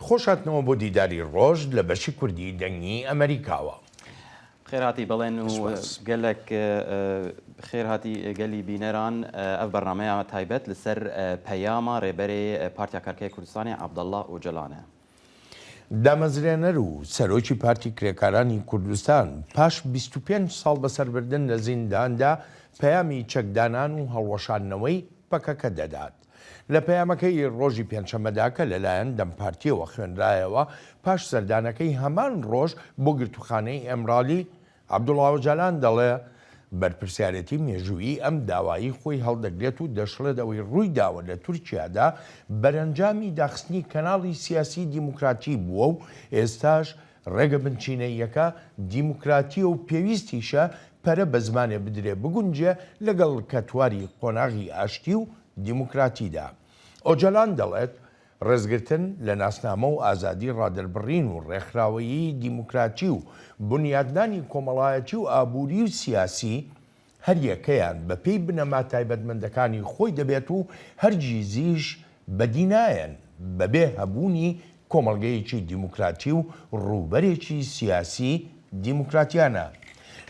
خۆشاتنەوە بۆ دیداری ڕۆژ لە بەشی کوردی دەنگی ئەمریکاوە. خێرهاتی بەڵێن و گەلێک خێرهاتی گەلی بینەران ئەف بەرنامەیە تایبەت لەسەر پەیاما ڕێبەرێ پارتیا کارکای کوردستانی عەبدەڵڵا ئۆجەلانە. دامەزرێنەر و سەرۆکی پارتی کرێکارانی کوردستان پاش 25 ساڵ بەسەربردن لە زینداندا پەیامی چەکدانان و هەڵوەشاندنەوەی پەکەکە دەدات. لە پەیامەکەی ڕۆژی پێنجشەممەدا کە لەلایەن دەمپارتیەوە خوێندرایەوە پاش سەردانەکەی هەمان ڕۆژ بۆ گرتوخانەی ئەمرالی عەبدوڵڵا ئۆجەلان دەڵێ بەرپرسیارەتی مێژوویی ئەم داوایی خۆی هەڵدەگرێت و دەشڵێت ئەوەی ڕووی داوە لە تورکیادا بەرەنجامی داخستنی کەناڵی سیاسی دیموکراتی بووە و ئێستاش ڕێگە بنچینەیەکە دیموکراتیە و پێویستیشە پەرە بە زمانێ بدرێ بگونجێ لەگەڵ کەتواری قۆناغی ئاشتی و دیموکراتیدا. ئۆجەلان دەڵێت ڕێزگرتن لە ناسنامە و ئازادی ڕادەربڕین و ڕێکخراوەیی دیموکراتی و بنیادنانی کۆمەڵایەتی و ئابووری و سیاسی هەریەکەیان بەپێی بنەما تایبەتمەندەکانی خۆی دەبێت و هەرگیزیش بەدینایەن بەبێ هەبوونی کۆمەڵگەیەکی دیموکراتی و ڕووبەرێکی سیاسی دیموکراتیانە.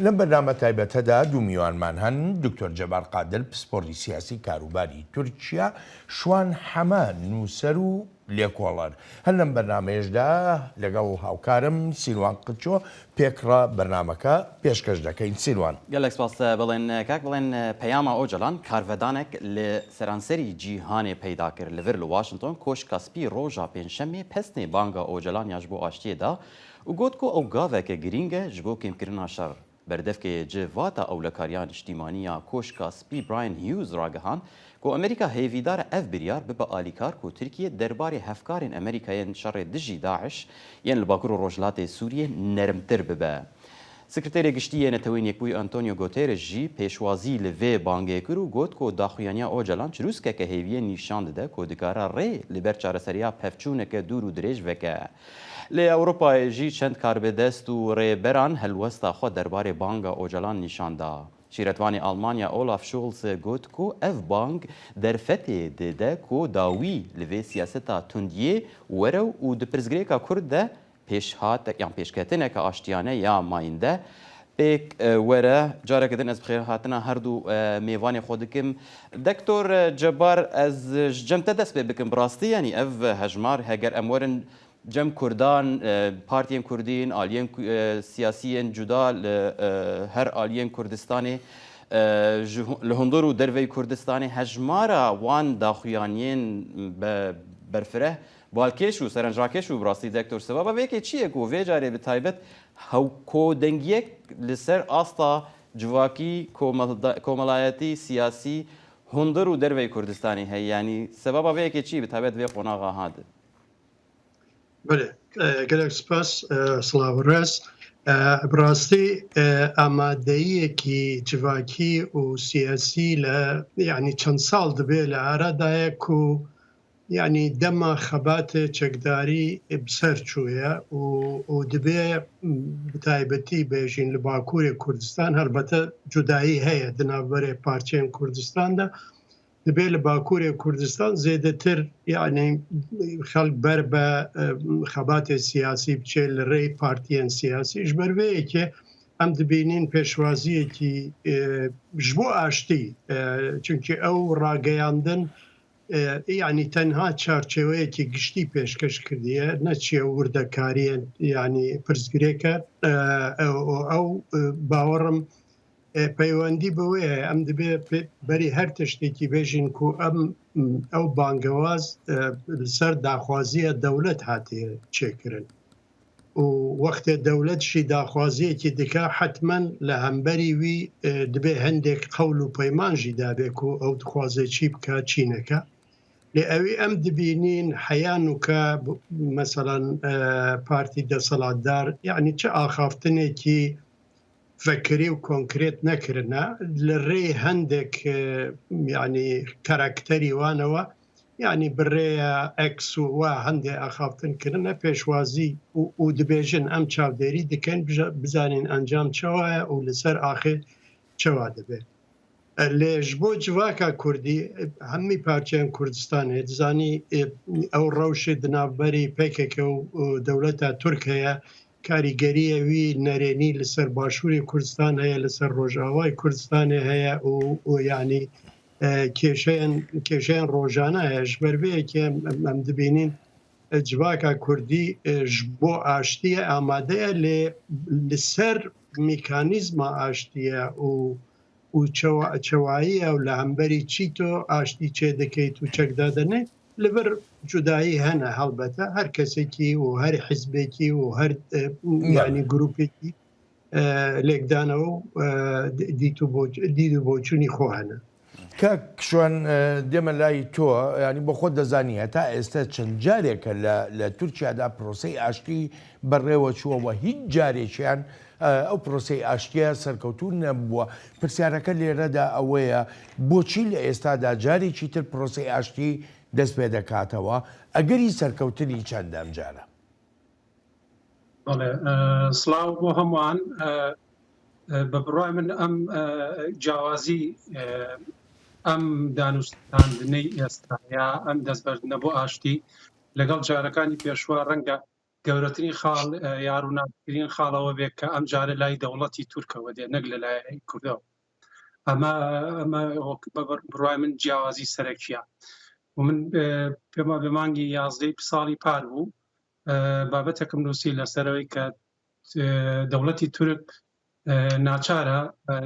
لەم بەرنامە تایبەتەدا دوو میوانمان هەن دکتۆر جەبار قادر پسپۆڕی سیاسی کاروباری تورکیا، شوان حەمە نووسەر و لێکۆڵەر. هەر لەم بەرنامەیەشدا لەگەڵ هاوکارم سیروان قچۆ پێکڕە بەرنامەکە پێشکەش دەکەین. سیروان گەلێک سپاس بڵێن کاک بڵێن پەیاما ئۆجەلان کارڤەدانێک لە سەرانسەری جیهانێ پەیدا کرد لەڤر لە واشنگتۆن کۆشکاسپی ڕۆژا پێنجشەمێ پەستنێ بانگا ئۆجەلان یاش بۆ ئاشتیێدا و گوت کو ئەو گاڤێکە گرینگە ji بۆ کێمکردنا شەڕ بەردەفکەیە جێڤاتە ئەو لە کاریان نیشتیمانیە کۆشکاسپی براین هیوز ڕاگەهان کو ئەمریکا هێڤیدارە ئەف بریار ببە ئالیکار کو تورکیە دەربارەی هەفکارên ئەمریکایên شەڕێ دژی داعش یان لە باکوور و ڕۆژهەڵاتی سووریە نەرمتر ببە. سکرتێرە گشتیە نەتەوەی یەکبووی ئەنتۆنیۆ گۆتێرش ژی پێشوازی لە vê bangê kir û got ku daxuyaniya Ocalan çirûskeke hêviyê nîşan dide ku dikare rê li ber çareseriya pevçûneke dûr û dirêj veke. Lê Ewropayê jî çend karbedest û rêberan helwesta xwe derbarê banga Ocalan nîşan da. Şîretvanê Almanya Olaf Scholz got ku ev bang derfetê dide ku dawî li vê siyaseta tundiyê were û di pirsgirêka Kurd de pêşketineke aştiyane ya mayînde pêk were careke din ez bi xêr hatina her du mêvanê xwe dikim. Dektor Cebar ez ji cem te dest pê bikim bi rastî yanî ev hejmar heger em werin cem Kurdan partiyên Kurdîn aliyên siyasiyên cuda li her aliyên Kurdistanê li hundir û derveyê Kurdistanê hejmara wan daxuyaniyên berfireh balkêş û serencakeş û bi rastî dektor sebaba vêkê çi ye ku vê carê bi taybet hewkodengiyek li ser asta civakî komelayetî siyasî hundir û derveyê Kurdistanê heye yanî sebaba vêkê çi bi taybet vê qonaxa hadi. بله gelek spas سلااو ڕێز بڕاستی ئامادەیەکی جivakî û siyasî لە یعنی چەند ساڵ دەبێ لە ئارادایە و یعنی دەما خەباتێ چەکداری بسەر چوویە و دەبێ بتایبەتی بێژین لە باکووری کوردستان هەربەتە جودایی هەیە دناوبەرێ پارچەیەن کوردستاندا دەبێت لە باکووری کوردستان زێدەتر یعنی خەڵک بەر بە خەباتێ سیاسی بچێت لە ڕێی پارتیەن سیاسی ژبەروەیەکێ ئەم دەبینین پێشوازیەکی ji بۆ ئاشتی چونکی ئەو ڕاگەیاندن یعنی تەنها چارچێوەیەکی گشتی پێشکەش کردیە نەچیە وردەکاریە ینی پرسگرێکە ئەو باوەڕم پەیوەندی بەوەیە ئەم دەبێت بەری هەر تشتێکی بێژین و ئەو بانگەواز لەسەر داخوازیە دەولەت هاتێ چێکردن و وەختێ دەولەتشی داخوازیەکی دیکە حتمما لە هەمبەری وی دەبێ هەندێک قەول و پەیمانژی دابێک و ئەو دخوازێ چی بکە چینەکە لێ ئەوی ئەم دەبینین حەیان وکە مەسەڵەن پارتی دەسەڵاتدار یعنی چه ئاخافتنێکی فکری و کۆنکرێت نەکردە لە ڕێی هەندێک یعنی کاراکتەری وانەوە یعنی بڕێە ئەکس و وا هەندێ ئاخافتنکردنە پێشوازی و دەبێژن ئەم چاودێری دەکەن بزانین ئەنجام چاوایە و لەسەر ئاخر چاوا دەبێت لێژ بۆ جوواکە کوردی هەمووی پارچیان کوردستانێ دزانی ئەو ڕەوشی دناوبەری پێکێکە و دەوڵەتە تورکەیە کاریگەریە وی نەرێنی لەسەر باشووری کوردستان هەیە لەسەر ڕۆژاوای کوردستانê هەیە و ینی کێشەیان ڕۆژانە هەیە ji ber vê yekê em dibînin civaka Kurdî ji bo aştiyê amade ye lê li ser mîkanîzma aştiye û çewayî ew li hemberî çîto aştî çê dikeyt û çekdadanê li vir cudayî hene helbete her kesekî û her hizbekî û her yanî grupekî lêkdana û dît û boçûnî xwe hene. کاک شوێن دێمە لای تۆ ینی بۆ خۆ دەزانی هەتا ئێستا چەند جارێکە لە تورکیادا پرۆسەی ئاشتی بەڕێوە چووەوە هیچ جارێکیان ئەو پرۆسەی ئاشتیە سەرکەوتون نەبووە پرسیارەکە لێرەدا ئەوەیە بۆچی لە ئێستادا جارێکی تر پرۆسەی ئاشتی دەست پێ دەکاتەوە ئەگەری سەرکەوتنی چەندەم جارە سڵاو بۆ هەمووان بە بڕای من ئەم جیاوازی ئەم دانوستاندنەی ئێستایا ئەم دەستبەردنە بۆ ئاشتی لەگەڵ جارەکانی پێشوە ڕەنگە گەورەترین خاڵ یاڕووناکترین خاڵەوە بێت کە ئەم جارە لای دەوڵەتی تورکەوە دێ نەک لە لای کوردەوە ئەمە بڕای من جیاوازی سەرەکیە و من پێما بە مانگی 11 ساڵی پار بوو بابەتێکم نووسی لەسەرەوەی کە دەوڵەتی تورک ناچارە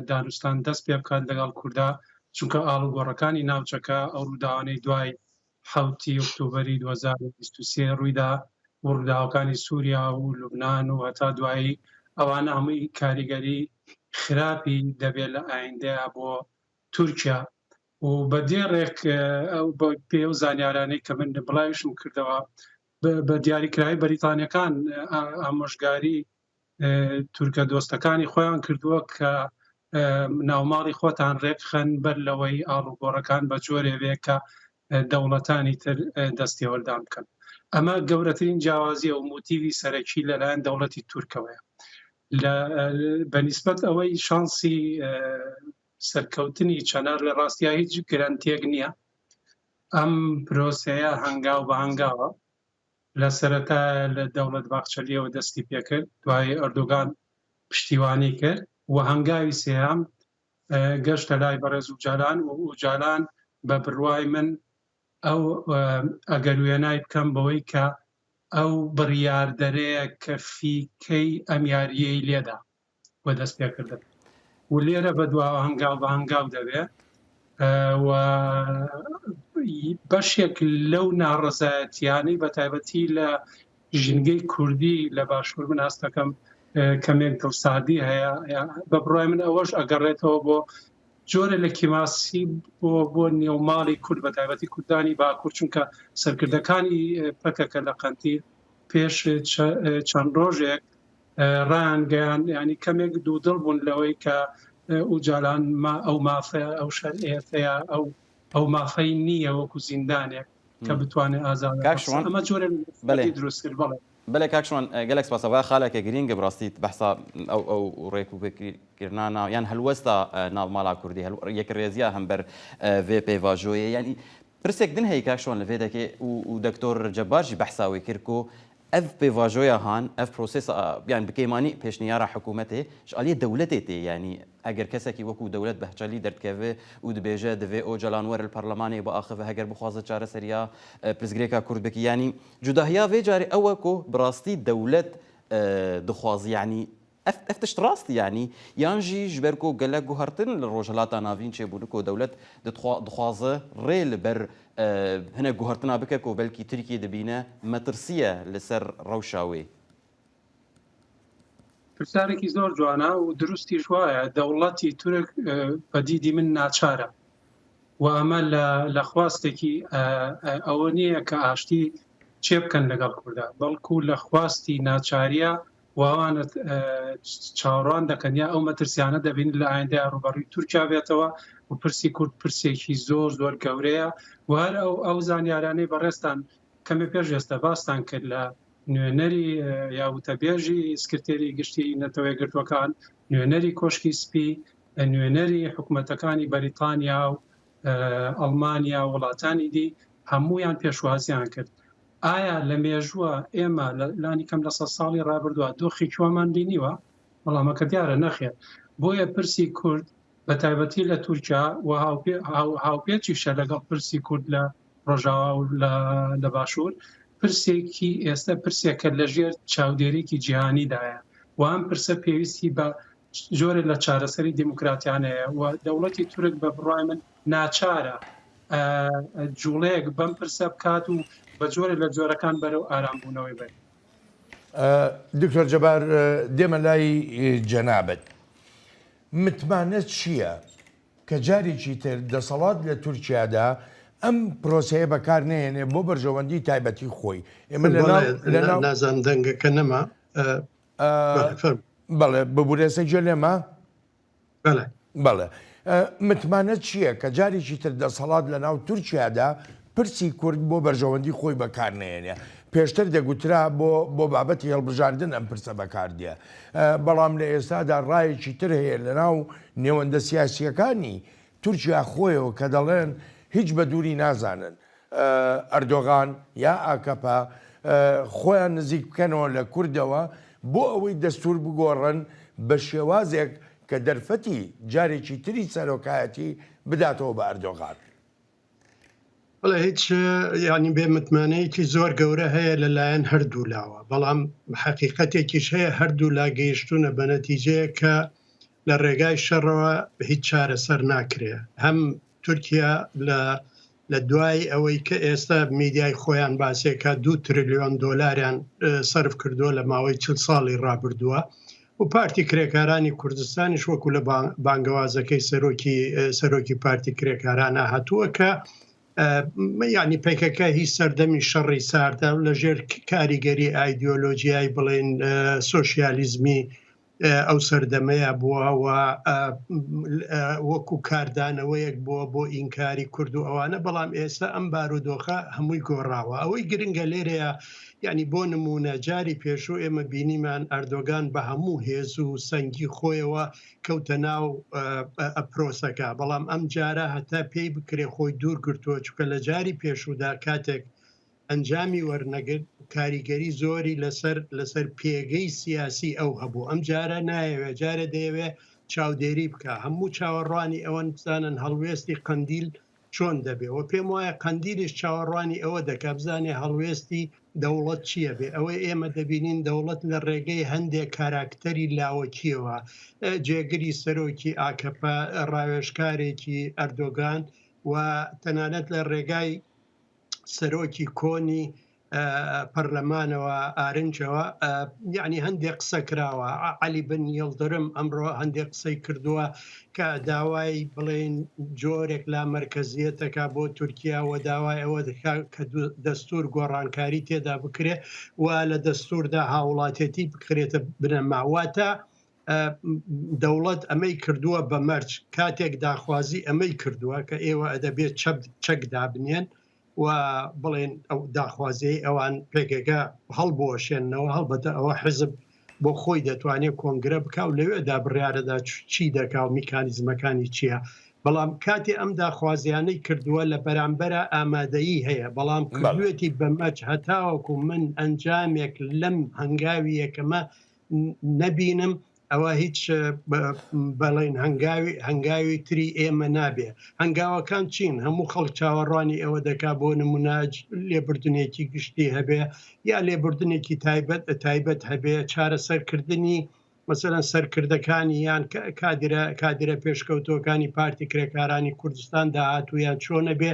دانوستان دەست پێ بکات لەگەڵ کووردا چونکە ئاڵوگۆڕەکانی ناوچەکە ئەو ڕووداوانەی دوای 7 ئۆکتۆبەری 2023 ڕوویدا و ڕووداوەکانی سووریا و لوبناان و هەتا دوایی ئەوانە هەمووی کاریگەری خراپی دەبێت لە ئایندەیە بۆ تورکیا و بە دێڕێک پێ و زانیارانەی کە من بڵاویشم کردەوە بە دیاریکراوی بەریتانیەکان ئامۆژگاری تورکە دۆستەکانی خۆیان کردووە کە ناوماڵی خۆتان ڕێکخەن بەر لەوەی ئاڵوگۆڕەکان بە جۆرێ بێ کە دەوڵەتانی تر دەستێوەردان بکەن ئەمە گەورەترین جیاوازی و موتیوی سەرەکی لەلایەن دەوڵەتی تورکەوەیە بەنیسبەت ئەوەی شانسی سەرکەوتنی چەنار لە ڕاستیا هیچ گرانتێک نییە ئەم پرۆسەیە هەنگاو بە هەنگاوە لە سەرەتا لە دەوڵەت باخچەلیەوە دەستی پێکرد دوای ئەردۆگان پشتیوانی کرد و هەنگاوی سێهام گەشتە لای بەڕێز و جالان بە بڕوای من ئەو ئەگەر وێنای بکەم بەوەی کە ئەو بڕیاردەرەیە کە فیکەی ئەم یاریەی لێدا وە دەست پێکردن و لێرە بە دواوە هەنگاو بە هەنگاو دەبێت و بەشێک لەو ناڕزایەتیانەی بە تایبەتی لە ژینگەی کوردی لە باشوور من هەست دەکەم کەمێک دڵسادی هەیە بە بڕای من ئەوەش ئەگەڕێتەوە بۆ جۆرە لە کیماسی بۆ نێوماڵی کورد بە تایبەتی کوردانی باکوور چونکە سەرکردەکانی پەکەکە لە قەنتیر پێش چەند ڕۆژێک ڕایانگەیان ینی کەمێک دوودڵ بوون لەوەی کە ئوجالان ئەو مافە ئەو شەرعێتەیە ئەو مافەی نییە وەکو زیندانێک کە بتوانێت ئازاد ئەمە جۆرە دروست کرد بەڵێ بەڵێ کاکشمان گەلێک سپاسەوە خاڵێکە گرینگە بڕاستیت بەحسا ئەو ڕێک و بکردانە یان هەلوەستا ناوماڵا کوردی یەک ڕێزیە هەمبەر vê pêvajoyê yanî pirsek din heye kak şwan li vê dekê û doktor Cebbar jî behsawê kir ku ev pêvajoya han ev prosesa yani bi kêmanî pêşniyara hikûmetê ji aliyê dewletê tê yanî eger kesekî wekû dewlet behçalî derdkeve û dibêje divê o calan were li parlemanê biaxive heger bixwaze çareseriya pirsgirêka Kurd bikî yanî cudahiya vê carê ew e ku bi rastî dewlet dixwaze yanî ev tişt rastî yanî yan jî ji ber ku gelek guhertin li rojhilata navîn çêbûne ku dewlet dixwaze rê li ber hinek guhertina bike ku belkî Tirkiye dibîne metirsiye li ser rewşa wê پرسیارێکی زۆر جوانە و دروستی وایە دەوڵەتی تورک بەدیدی من ناچارە و ئەمە لە خواستێکی ئەوە نییە کە ئاشتی چێ بکەن لەگەڵ کووردا بەڵکو لە خواستی ناچاریە واوانە چاوەڕوان دەکەن یا ئەو مەترسیانە دەبین لە ئایندەیە ڕوبەڕووی تورکیا بێتەوە و پرسی کورد پرسێکی زۆر زۆر گەورەیە و هەر ئەو زانیارانەی بەڕێستان کەمێ پێش ئێستا باستان کرد لە نوێنەری یاوتەبێژی سکرتێری گشتی نەتەوەی گرتوەکان نوێنەری کۆشکی سپی نوێنەری حکوومەتەکانی بەریتانیا و ئەڵمانیا و وڵاتانی دی هەمویان پێشوازیان کرد. ئایا لە مێژووە ئێمە لانی کەم لە 100 ساڵی ڕابردووە دۆخی کوێمان بینیوە؟ وەڵامەکە دیارە نەخێر. بۆیە پرسی کورد بە تایبەتی لە تورکیا و هاوپێچیشە لەگەڵ پرسی کورد لە ڕۆژاوا و لە باشوور پرسێکی ئێستا پرسێکە لە ژێر چاودێریکی جیهانیدایە و ئەم پرسە پێویستی بە جۆرە لە چارەسەری دیموکراتیانەیە و دەوڵەتی تورک بە بڕای من ناچارە جوڵەیەک بەم پرسە بکات و بە جۆرە لە جۆرەکان بەرەو ئارامبوونەوەی بێت. دکتۆر جەبار دێمە لای جەنابەت، متمانەت چییە کە جارێکی تر دەسەڵات لە تورکیادا ئەم پرۆسەیە بەکار نێنێ بۆ بەرژەوەندی تایبەتی خۆی؟ ئێمە نازان دەنگەکە نەما بەڵێ ببورێسە جێ لێمە بەڵێ متمانەت چییە کە جارێکی تر دەسەڵات لە ناو تورکیادا پرسی کورد بۆ بەرژەوەندی خۆی بەکار نێنێ؟ پێشتر دەگوترا بۆ بابەتی هەڵبژاردن ئەم پرسە بەکاردیە، بەڵام لە ئێستادا ڕایەکی تر هەیە لە ناو نێوەندە سیاسیەکانی تورکیا خۆیەوە کە دەڵێن هیچ بە دووری نازانن ئەردۆغان یا ئاکەپا خۆیان نزیک بکەنەوە لە کوردەوە بۆ ئەوەی دەستور بگۆڕن بە شێوازێک کە دەرفەتی جارێکی تری سەرۆکایەتی بداتەوە بە ئەردۆغان. بەڵێ هیچ ینی بێ متمانەیەکی زۆر گەورە هەیە لەلایەن هەردوو لاوە، بەڵام حقیقەتێکیش هەیە هەردوو لا گەیشتونە بە نەتیجەیە کە لە ڕێگای شەڕەوە هیچ چارەسەر ناکرێ. هەم تورکیا لە دوای ئەوەی کە ئێستا میدیای خۆیان باسێکە 2 تریلیۆن دۆلاریان سەرف کردووە لە ماوەی 40 ساڵی ڕابردووە و پارتی کرێکارانی کوردستانیش وەکو لە بانگەوازەکەی سەرۆکی پارتی کرێکارانە هاتووە کە ینی پێکەکە هیچ سەردەمی شەڕی ساردا و لە ژێر کاریگەری ئایدۆلۆژیای بڵێن سۆشیالیزمی ئەو سەردەمەیە بووە وەکو کاردانەوەیەک بووە بۆ ئینکاری کورد و ئەوانە، بەڵام ئێستا ئەم بارودۆخە هەمووی گۆڕاوە. ئەوەی گرنگە لێرەیە ینی بۆ نمونە جاری پێشوو ئێمە بینیمان ئەردۆگان بە هەموو هێز و سەنگی خۆیەوە کەوتە ناو ئەپرۆسەکە، بەڵام ئەم جارە هەتا پێی بکرێ خۆی دوور گرتووە چونکە لە جاری پێشوودا کاتێک ئەنجامی وەرنەگرت کاریگەری زۆری لەسەر پێگەی سیاسی ئەو هەبوو. ئەم جارە نایەوێ جارە دەیەوێ چاودێری بکە، هەموو چاوەڕوانی ئەوەن بزانن هەڵوێستی قەندیل چۆن دەبێ و پێم وایە قەندیلیش چاوەڕوانی ئەوە دەکا بزانێ هەڵوێستی دەوڵەت چییە بێ. ئەوەی ئێمە دەبینین دەوڵەت لە ڕێگەی هەندێک کاراکتەری لاوەکیەوە، جێگری سەرۆکی ئاکەپە، ڕاوێژکارێکی ئەردۆگان و تەنانەت لە ڕێگای سەرۆکی کۆنی پەرلەمانەوە ئارنجەوە یعنی هەندێک قسە کراوە. عەلی بن یڵدرم ئەمڕۆ هەندێک قسەی کردووە کە داوای بڵێن جۆرێک لا مەرکەزیەتەکە بۆ تورکیا و داوای ئەوە کە دەستور گۆڕانکاری تێدا بکرێ و لە دەستوردا هاوڵاتێتی بکرێتە بنەماواتە دەوڵەت ئەمەی کردووە بە مەرج، کاتێک داخوازی ئەمەی کردووە کە ئێوە ئەدەبێت چەک دابنێن و بڵێن ئەو داخوازی ئەوان پێکەکە هەڵبۆشێنەوە. هەڵبەتە ئەوە حزب بۆ خۆی دەتوانێت کۆنگرە بکە و لەوێدا بڕیارەدا چی دەکا و میکانیزمەکانی چییە، بەڵام کاتی ئەم داخوازیانەی کردووە لە بەرامبەرە ئامادەیی هەیە، بەڵام کردوێتی بەمەج هەتاوەکو من ئەنجامێک لەم هەنگاوی یەکەمە نەبینم ئەوە هیچ بەڵێن هەنگاوی تری ئێمە نابێ. هەنگاوەکان چین؟ هەموو خەڵک چاوەڕوانی ئەوە دەکا بۆ نموناج لێبوردنێکی گشتی هەبێ یا لێبوردنێکی تایبەت هەبێ، چارەسەرکردنی مەسەلەن سەرکردەکانی یان کادرە پێشکەوتۆکانی پارتی کرێکارانی کوردستان داهاتویان چۆنە بێ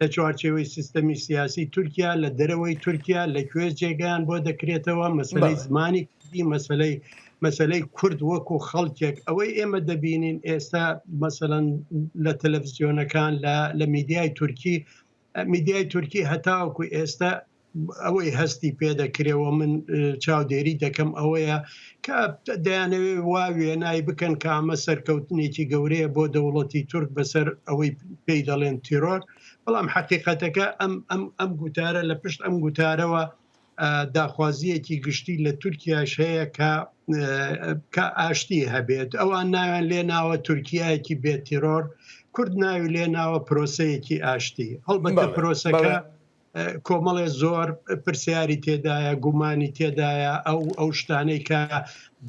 لە چوارچێوەی سیستەمی سیاسی تورکیا، لە دەرەوەی تورکیا لەکوێ جێگەیان بۆ دەکرێتەوە، مەسەلەی زمانی کوردی، مەسەلەی کورد وەکو خەڵکێک. ئەوەی ئێمە دەبینین ئێستا مەسەلەن لە تەلەڤیزیۆنەکان لە میدیای تورکی هەتاوەکو ئێستا ئەوەی هەستی پێدەکرێەوە من چاودێری دەکەم ئەوەیە کە دەیانەوێ وا وێنای بکەن کە ئەمە سەرکەوتنێکی گەورەیە بۆ دەوڵەتی تورک بەسەر ئەوەی پێی دەڵێن تیرۆر، بەڵام حقیقەتەکە ئەم گوتارە لە پشت ئەم گوتارەوە داخوازیەکی گشتی لە تورکیاش هەیە کە ئاشتی هەبێت ئەوان ناوێن لێ ناوە تورکیایەکی بێتیرۆر کورد ناوی لێ ناوە پرۆسەیەکی ئاشتی هەڵبەتە پرۆسەکە کۆمەڵێ زۆر پرسیاری تێدایە گومانی تێدایە ئەو شتانەی کە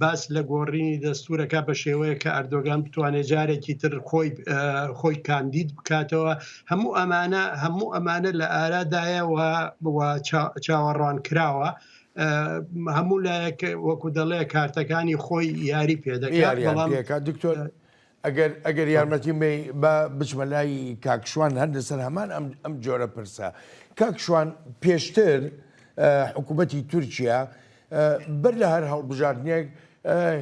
باس لە گۆڕینی دەستورەکە بە شێوەیە کە ئەردۆگان بتوانێت جارێکی تر خۆی کاندید بکاتەوە هەموو ئەمانە لە ئارادایە و چاوەڕوان کراوە هەموو لایەک وەکو دەڵێ کارتەکانی خۆی یاری پێدەکات دکتۆر ئەگەر یارمەتی بە بچمە لای کاکشوان هەندە سەر هەمان ئەم جۆرە پرسە کاکشوان پێشتر حکوومەتی تورکیا بەر لە هەر هەڵبژاردنێک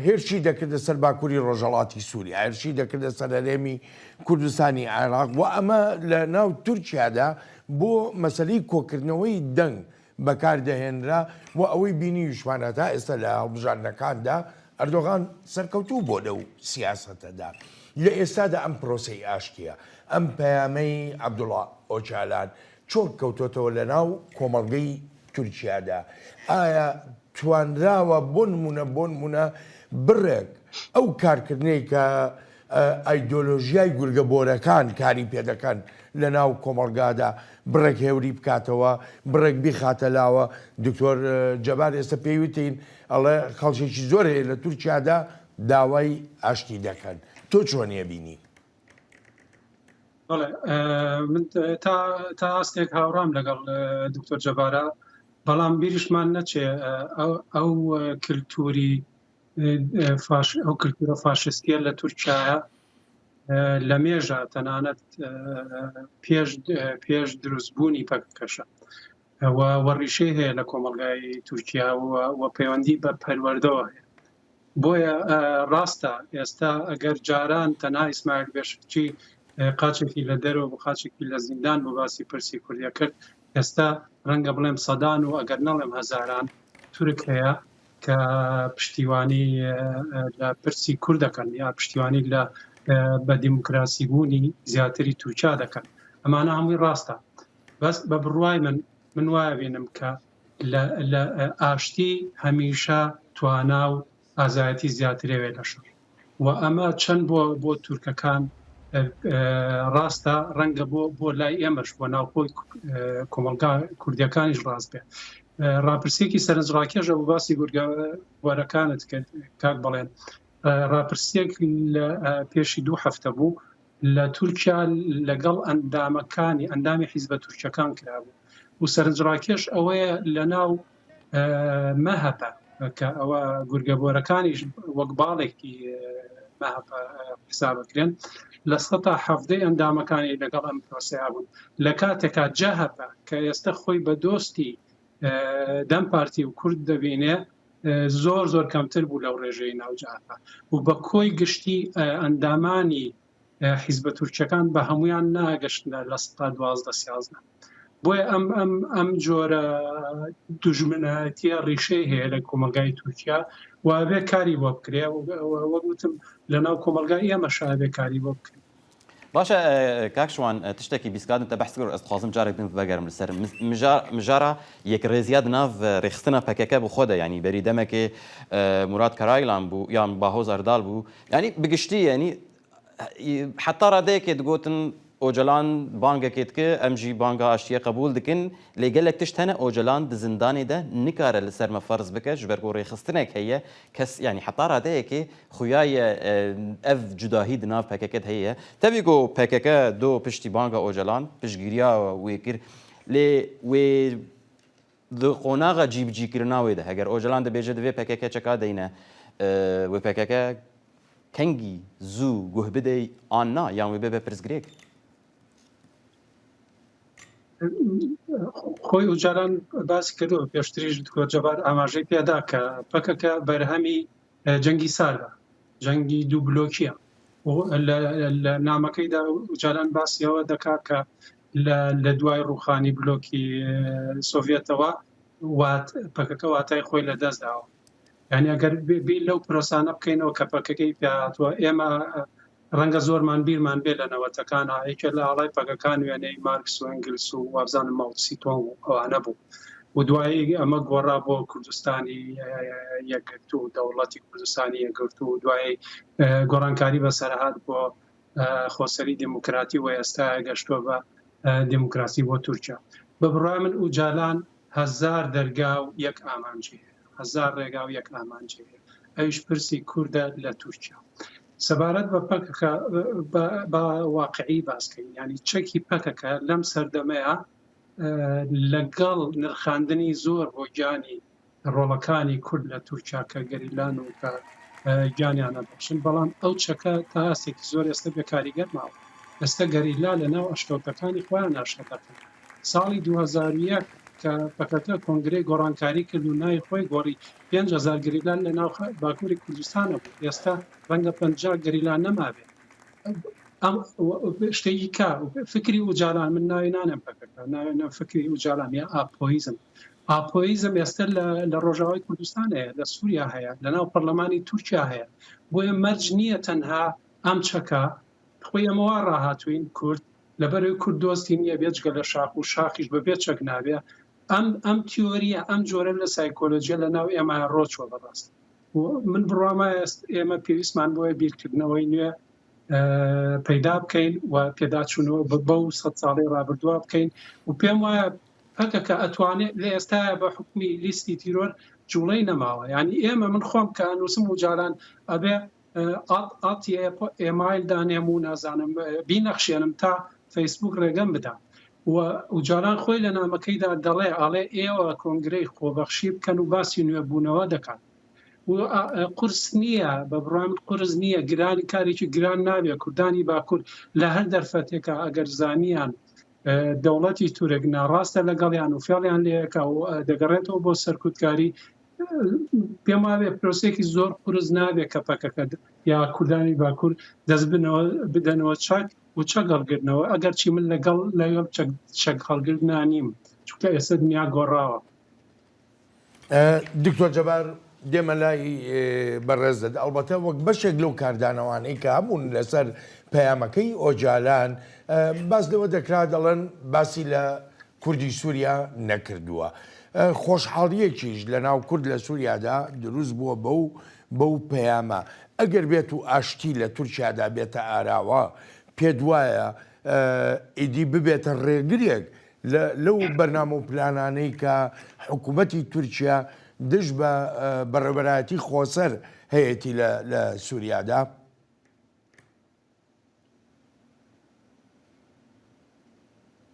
هێرشی دەکردە سەر باکووری ڕۆژهەڵاتی سووریا هێرشی دەکردە سەر هەرێمی کوردستانی عێراق و ئەمە لە ناو تورکیادا بۆ مەسەلەی کۆکردنەوەی دەنگ بەکاردەهێنرا و ئەوەی بینی وشمانە تا ئێستا لە هەڵبژاردنەکاندا ئەردۆغان سەرکەوتوو بۆ لەو سیاسەتەدا لە ئێستادا ئەم پرۆسەی ئاشتیە ئەم پەیامەی عەبدوڵڵا ئۆچالان چۆن کەوتۆتەوە لە ناو کۆمەڵگەی تورکیادا ئایا توانراوە بۆ نمونە بڕێک ئەو کارکردنەی کە ئایدۆلۆژیای گورگەبۆرەکان کاری پێدەکەن لە ناو کۆمەڵگادا بڕێک هێوری بکاتەوە بڕێک بیخاتە لاوە دکتۆر جەبار ئێستا پێیوتین ئەڵێ خەڵکێکی زۆر هەیە لە تورکیادا داوای ئاشتی دەکەن تۆ چۆنیە بینی؟ من تا ئاستێک هاوڕام لەگەڵ دکتۆر جەبارە بەڵام بیریشمان نەچێ ئەو کللتوری ئەو کللتورە فاشستیە لە تورکیایە لە مێژە تەنانەت پێش دروستبوونی پەکەکەشە وەڕیشەی هەیە لە کۆمەڵگای تورکیا و پەیوەندی بە پەروەردەوە هەیە بۆیە ڕاستە ئێستا ئەگەر جاران تەنها ئیسماعیل بێشفچی قاچێکی لە دەرەوە بە قاچێکی لە زیندان بۆ باسی پرسی کوردیە کرد ئێستا ڕەنگە بڵێم سەدان و ئەگەر نەڵێم هەزاران تورک هەیە کە پشتیوانی لە پرسی کوورد دەکەن یا پشتیوانی لە بە دیموکراسی بوونی زیاتری تورکیا دەکەن ئەمانە هەمووی ڕاستە بەس بە بڕوای من وایە بینم کە لە ئاشتی هەمیشە توانا و ئازایەتی زیاترەوێ لە شەڕ و ئەمە چەند بۆ تورکەکان ڕاستە ڕەنگە بۆ لای ئێمەش بۆ ناوخۆی کۆمەڵگا کوردیەکانیش ڕاست بێ ڕاپرسێکی سەرنجڕاکێژە بۆ باسی گورگەوارەکانت کرد کاک بڵێن ڕاپرسێک لە پێشی 2 هەفتە بوو لە تورکیا لەگەڵ ئەندامی حیزبە تورکیەکان کرابوو و سەرنجڕاکێش ئەوەیە لە ناو مەهەپە کە ئەوە گورگەبۆرەکانیش وەک باڵێکی مەهەپە حسابەکرێن لە 170 ئەندامەکانی لەگەڵ ئەم پرۆسەیە بوون لە کاتێکا جەهەپە کە ئێستا خۆی بە دۆستی دەم پارتی و کورد دەبینێ زۆر کەمتر بوو لەو ڕێژەی ناوجاپە و بە کۆی گشتی ئەندامانی حیزبە تورکیەکان بە هەمویان ناگەشتە لە 12 بۆیە ئەم جۆرە دوژمنایەتیە ڕیشەی هەیە لە کۆمەلگای تورکیا و ئەبێ کاری بۆ بکرێ وەگوتم لە ناو کۆمەلگای ئێمەش ئەبێ کاری بۆ بکرێ باشە کاکشوان تشتێکی بیسکاتن تە بەحسکر ئەستخوازم جارێک بم بەگەرم لەسەر مژارە یەکڕێزیات ناو ڕێخستنە پەکەکە بۆ خۆدە ینی بەری دەمەکێ مراد کەرایلان بوو یان باهۆز ئەردال بوو ینی بگشتی ینی حتا ڕادەیەکێ دگوتن ئۆجەلان بانگەکێت کە ئەمژی بانگە ئاشتیە قبول دکن لێگەلێک تشت هەنە ئۆجەلان دزندانێدا نکارە لەسەر مەفەرز بکە ji ber ku rêxistinek heye kes yanî heta radeyekê xuyaye ev cudahî di nav PKK heye tevî ku PKK do piştî banga ûcelan piştgiriya wê kir lê wê di qonaxa cîbicîkirina wê de heger ûcelan dibêje divê PKK çeka deyne wê PKK kengî zû guh bide an na yan wê bibe pirsgirêk خۆی جاران باسی کردەوە پێشتریش جەبار ئاماژەی پێدا کە پەکەکە بەرهەمی جەنگی ساردە جەنگی دوو بلۆکیە لە نامەکەیدا جاران باسیەوە دەکات کە لە دوای ڕوخانی بلۆکی سۆڤێتەوە پەکەکە واتای خۆی لە دەستداوە یعنی ئەگەر بیر لەو پرۆسانە بکەینەوە کە پەکەکەی پێهاتووە ئێمە ڕەنگە زۆرمان بیرمان بێ لە نەوەتەکان یەکێک لە ئاڵای پەکەکان وێنەی مارکس و ئەنگلس و وابزانم ماوتسی تۆن ئەوانە بوو و دوایی ئەمە گۆڕا بۆ کوردستانی یەکگرت و دەوڵەتی کوردستانی یەکگرت و دوایی گۆڕانکاری بەسەرهات بۆ خۆسەری دموکراتی و ئێستا گەشتووە بە دموکراسی بۆ تورکیا. بە بڕای من و جالان 1000 دەرگا و یەک ئامانجی هەیە، 1000 ڕێگا و یەک ئامانجی هەیە، ئەویش پرسی کووردە لە تورکیا. سەبارەت بە پەکەکە بە واقعی باسکەین، ینی چەکی پەکەکە لەم سەردەمەیە لەگەڵ نرخاندنی زۆر بۆ گیانی ڕۆڵەکانی کورد لە تورکیا کە گەریلان و کە گیانیانە بەخشن، بەڵام ئەو چەکە تا هەستێکی زۆر ئێستا بێکاریگەر ماوە. ئێستا گەریلا لە ناو ئەشکەوتەکانی خۆیان ناشە دەکەن. ساڵی 2001 کە پەکەکە کۆنگرەی گۆڕانکاری کرد و نای خۆی گۆڕی 5000 گەریلان لە ناو باکووری کوردستانە بوو. ئێستا ڕەنگە 50 گەریلان نەمابێت. شتێکی کا فکری ئوجالان من ناوی نانم پەکەکە ناوێنە فکری ئوجالان یا ئاپۆیزم ئێستا لە ڕۆژاوای کوردستان هەیە، لە سووریا هەیە، لە ناو پەرلەمانی تورکیا هەیە. بۆیە مەرج نییە تەنها ئەم چەکە خۆی ئەمەوە ڕاهاتوین کورد لەبەرەوەی کورد دۆستی نییە بێجگە لە شاخ و شاخیش بەبێ چەک نابێ. ئەم تیۆریە ئەم جۆرە لە سایکۆلۆجیە لە ناو ئێمە ڕۆچوە بەڕاست. من بڕوامە ئێمە پێویستمان بۆیە بیرکردنەوەی نوێ پەیدا بکەین و پێداچوونەوە بەو 100 ساڵی ڕابردووە بکەین و پێم وایە پەکەکە ئەتوانێت لە ئێستاە بە حکمی لیستی تیرۆر جوڵەی نەماوە. ینی ئێمە من خۆم کە نووسم و جاران ئەبێ ئاتی ئێمایل دانێم و نازانم بینەخشێنم تا فەیسبوک ڕێگەم بدەم و جاران خۆی لە نامەکەیدا دەڵێ ئاڵێ ئێوە کۆنگرەی خۆبەخشی بکەن و باسی نوێبوونەوە دەکات. قرس نییە بە بڕام قرس نییە، گرانی کارێکی گران نابێ. کوردانی باکوور لە هەر دەرفەتێکە ئەگەر زانیان دەوڵەتی تورک ناڕاستە لەگەڵیان و فێڵیان لێەکە و دەگەڕێتەوە بۆ سەرکوتکاری، پێم وابێ پرۆسێکی زۆر قرس نابێ کە پەکەکە یا کوردانی باکوور دەست بدەنەوە چاک و چەک هەڵگرتنەوە. ئەگەر چی من لەگەڵ چەک هەڵگرتنا نیم، چونکە ئێستا دنیا گۆڕاوە. دکتۆر جەبار دێمە لای بەڕێز دەدا، ئەڵبەتە وەک بەشێک لەو کاردانەوانەی کە هەبوون لەسەر پەیامەکەی ئۆجالان باس لەوە دەکرا دەڵێن باسی لە کوردی سووریا نەکردووە. خۆشحاڵیەکیش لە ناو کورد لە سووریادا دروست بووە بەو پەیامە. ئەگەر بێت و ئاشتی لە تورکیادا بێتە ئاراوە، پێت وایە ئیدی ببێتە ڕێگرێک لەو بەرنامە و پلانانەی کە حکوومەتی تورکیا دش بە بەڕێوەبەرایەتی خۆسەر هەیەی لە سووریادا؟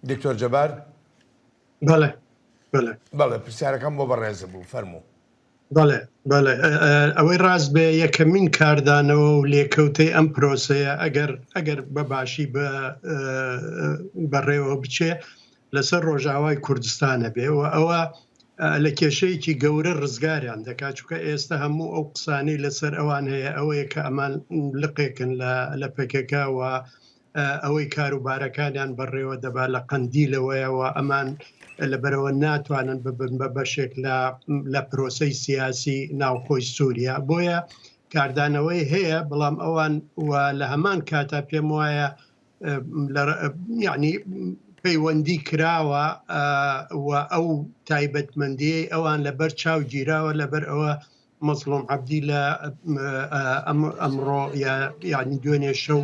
دکتۆر جەبار؟ بەڵێ بەڵێ بەڵێ پرسیارەکەم بۆ بەڕێزە بوو، فەرموو. بەڵێ بەڵێ ئەوەی ڕاست بێ یەکەمین کاردانەوە و لێکەوتەی ئەم پرۆسەیە ئەگەر بەباشی بەڕێوە بچێ لەسەر ڕۆژاوای کوردستانە بێ و ئەوە لە کێشەیەکی گەورە ڕزگاریان دەکات، چونکە ئێستا هەموو ئەو قسانەی لەسەر ئەوان هەیە ئەوەیە کە ئەمان لقێکن لە پەکەکە و ئەوەی کاروبارەکانیان بەڕێوە دەبات لە قەندیلەوەیەوە ئەمان لەبەرەوە ناتوانن ببن بە بەشێک لە پرۆسەی سیاسی ناوخۆی سووریا. بۆیە کاردانەوەی هەیە، بەڵام ئەوان لە هەمان کاتا پێم وایە یعنی پەیوەندی کراوە و ئەو تایبەتمەندی ئەوان لەبەر چاو گیراوە لەبەر ئەوە مەزلوم عەبدی لە ئەمڕۆ یعنی دوێنێ شەو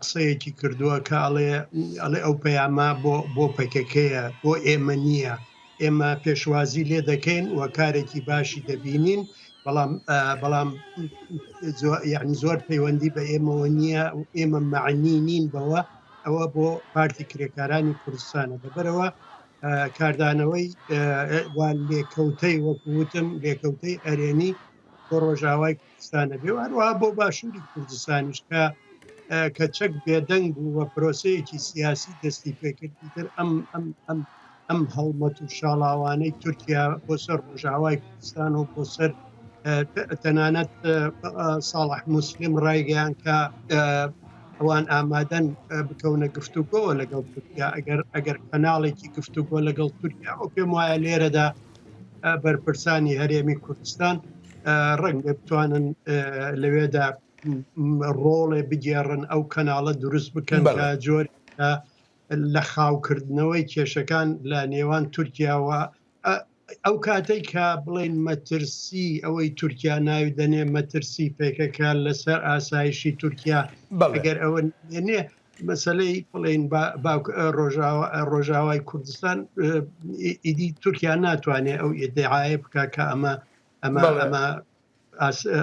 قسەیەکی کردووە کە ئەڵێ ئەو پەیامە بۆ پەکەکەیە، بۆ ئێمە نییە، ئێمە پێشوازی لێ دەکەین و کارێکی باشی دەبینین، بەڵام یعنی زۆر پەیوەندی بە ئێمەوە نییە و ئێمە معنی نین بەوە. ئەوە بۆ پارتی کرێکارانی کوردستانە. لەبەرەوە کاردانەوەی لێکەوتەی وەکوتم لێکەوتەی ئەرێنی بۆ ڕۆژاوای کوردستانە بێ، هەروەها بۆ باشووری کوردستانیش کە چەک بێدەنگ بوو وە پرۆسەیەکی سیاسی دەستی پێکردی تر ئەم هەڵمەت و شاڵاوانەی تورکیا بۆ سەر ڕۆژاوای کوردستان و بۆ سەر تەنانەت ساڵح موسلیم ڕایگەیان کە ئەوان ئامادەن بکەونە گفتوگۆوە لەگەڵ تورکیا ئەگەر کەناڵێکی گفتوگۆ لەگەڵ تورکیا و پێم وایە لێرەدا بەرپرسانی هەرێمی کوردستان ڕەنگە بتوانن لەوێدا ڕۆڵێ بگێڕن ئەو کەناڵە دروست بکەن کە جۆر لە خاوکردنەوەی کێشەکان لە نێوان تورکیاوە ئەو کاتێک کە بڵێن مەترسی ئەوەی تورکیا ناوی دەنێ مەترسی پێکەکە لەسەر ئاسایشی تورکیا ئەگەر ئەوە نێ مەسلەی بڵێن ڕۆژاوای کوردستان ئیدی تورکیا ناتوانێت ئەو ئیدعاە بکە کە ئەمە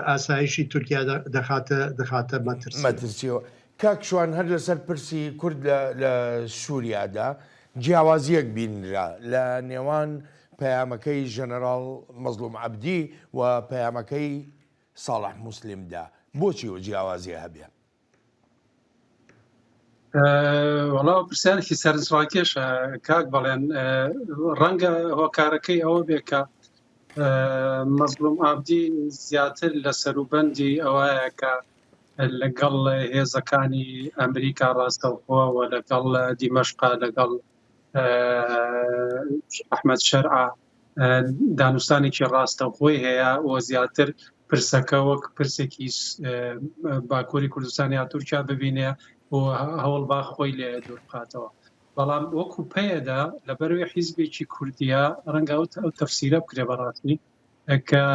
ئاسایشی تورکیا دەخاتە مەترسیەوە. کاکشوان هەر لەسەر پرسی کورد لە سووریادا جیاوازیەک بینرا لە نێوان پەیامەکەی ژەنەراڵ مەزلوم عەبدی و پەیامەکەی ساڵح موسلیمدا. بۆچی و جیاوازیە هەبێ؟ وەڵاو پرسیارێکی سەرنجڕاکێشە کاک بەڵێن ڕەنگە هۆکارەکەی ئەوە بێ کە مەزلوم عەبدی زیاتر لە سەروبەندی ئەوەیە کە لەگەڵ هێزەکانی ئەمریکا ڕاستەوخۆوە لەگەڵ دیمەشقا لەگەڵ ئەحمەد شەرعە دانوستانێکی ڕاستەوخۆی هەیە و زیاتر پرسەکە وەک پرسێکی باکووری کوردستان یا تورکیا ببینێ و هەوڵ با خۆی لێ دوور بخاتەوە. بەڵام وەکو پێدا لەبەروێ حیزبێکی کوردیە ڕەنگە ئەو تەفسیرە بکرێ بەڕاستی کە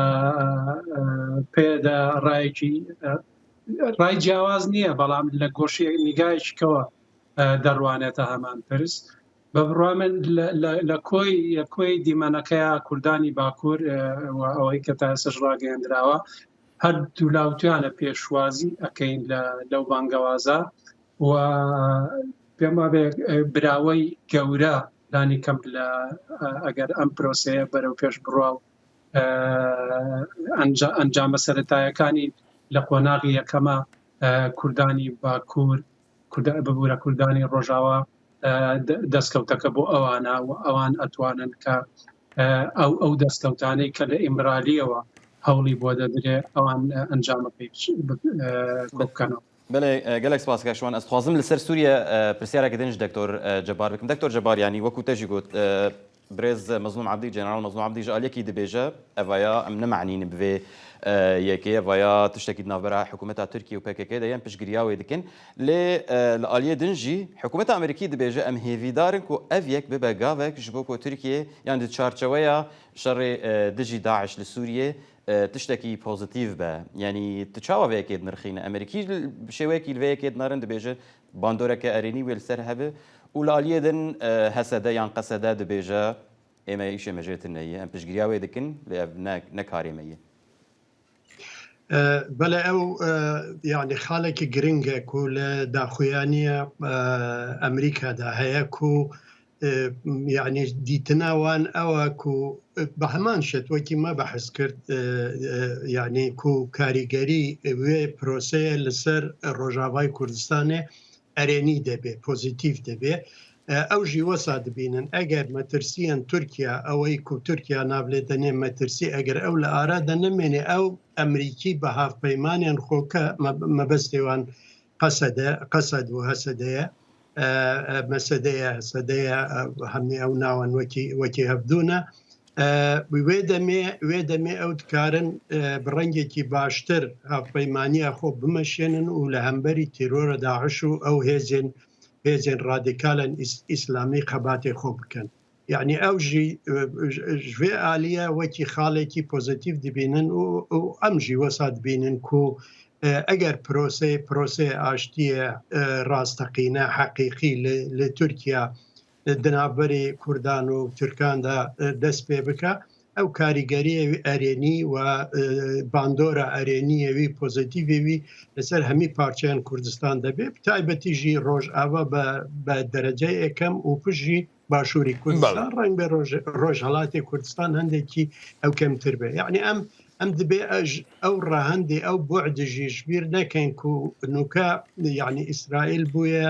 پێدا ڕای جیاواز نییە، بەڵام لە گۆشی نیگایشکەوە دەڕوانێتە هەمان پرس. بە بڕوا من لە کۆی دیمەنەکەیە کوردانی باکوور ئەوەی کە تا ئێستاش ڕاگەیەندراوە هەردوو لاوتوانە پێشوازی ئەەکەین لەو بانگەوازە و پێم وابێ براوەی گەورە لانی کەم ئەگەر ئەم پرۆسەیە بەرەو پێش بڕوا و ئەنجامە سەرەتایەکانی لە قۆناغی یەکەمە کوردانی باکوور ببوورە کوردانی ڕۆژاوە دەستکەوتەکە بۆ ئەوانە و ئەوان ئەتوانن کە ئەو دەستکەوتانەی کە لە ئیمرالیەوە هەوڵی بۆ دەدرێ ئەوان ئەنجامەکەی بکەنەوە. بله گەلێک سپاس کاکشوان. ئەس خوازم لەسەر سووریە پرسیارێکی دنج دکتۆر جەبار بکەم. دکتۆر جەبار ینی وەکو تەژی گوت برێز مەزلوم عەبدی جێنەرال مەزلوم عەبدی ژالێکی دەبێژە ئەڤەیە ئەم نەمعنین بوێ یەکەیە ڤەیە تشتێکی ناوبەرە حکوومەتا تورکی و پێکەکەی دەیان پشتگیریاوی دکن لێ لە ئالیە دنجی حکوومەتا ئەمریکی دەبێژە ئەم هێویدارن و ئەڤ یەک ببە گاوێک ji bo ku تورکیە یان di çarçeweya şerê dijî Daeş li Sûriyê tiştekî pozitîv be. Yanî tu çawa vêyekê dinirxîne Emerîkî şêwekî li vêyekê dinarin dibêje bandoreke erênî wê li ser hebe û li aliyê din hesede yan qesede dibêje ئێمە ئیشە مەژێتنەیە ئەم پشتگیریا وێ دکن لێ نەکارێمەیە. بەڵێ ئەو یعنی خاڵێکی گرنگە و لە داخویانیە ئەمریکادا هەیە و یعنی دیتناوان ئەوە و بە هەمان شێت وەکی مە بەحس کرد یعنی و کاریگەری وێ پرۆسەیە لەسەر ڕۆژاوای کوردستانێ ئەرێنی دەبێ پۆزیتیڤ دەبێ. ئەو ژیوەسا دبینن ئەگەر مەترسیان تورکیا ئەوەی کو تورکیا نابلێ دەنێ مەترسی ئەگەر ئەو لە ئارادا نەمێنێ ئەو ئەمریکی بە هاافپەیمانیان خۆکە مەبەستێوان قەسەد و هەسەدەیە مەسەدەیە هەمێ ئەو ناوان وەکی هەبدوونە وێ دەمێ ئەو دکارن بڕەنگێکی باشتر هاافپەیمانیە خۆ بمەشێنن و لە هەمبەری تیرۆرە داعش و ئەو هێزن رادیکالن ئیسلامی قەباتێ خۆ بکەن. یعنی ئەو ژێ ئالیە وەکی خاڵێکی پۆزیتیڤ دبینن و ئەم ژی وەسا دبینن و ئەگەر پرۆسێ ئاشتیە ڕاستەقینە حەقیقی لە تورکیا دنابەری کوردان و تورکاندا دەست پێ بکە ئەو کاریگەری ئەرێنی و باندۆرە ئەرێنیەوی پۆزیتیڤوی لەسەر هەمی پارچیان کوردستان دەبێت تایبەتیژی ڕۆژئاوا بە دەرەجەی یەکەم و پژی باشووری کوردستان ڕنگ بە ڕۆژهەڵاتی کوردستان هەندێکی ئەو کەمتر بێ. یعنی ئەم دەبێ ئەو ڕاهەندی ئەو بۆعدژی ژبیر نەکەین و نوکە یعنی ئیسرائیل بووە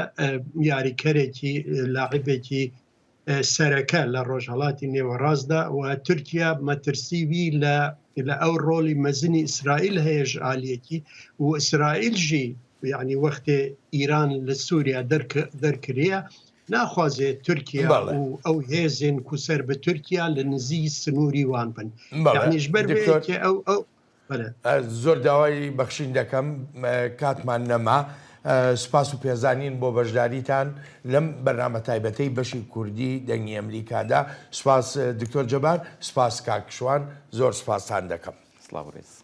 یاریکەرێکی لاعبێکی سەرەکە لە ڕۆژهەڵاتی نێوەڕاستدا و تورکیا مەترسیوی لە ئەو ڕۆلی مەزنی ئیسرائیل هەیەژ عالیەکی و ئیسرائیل ژی یعنی وەختێ ئیران لە سووریا دەرکریە ناخوازێت تورکیا و ئەو هێزن کوسەر بە تورکیا لە نزی سنووری وان بن. یعنیش بەر ئەو زۆر داوای بەخشین دەکەم کاتمان نەما سپاس و پێزانین بۆ بەشداریتان لەم بەرنامە تایبەتەی بەشی کوردی دەنگی ئەمریکادا. سپاس دکتۆر جەبار، سپاس کاکشوان، زۆر سپاسان دەکەم. سلااو ڕێز.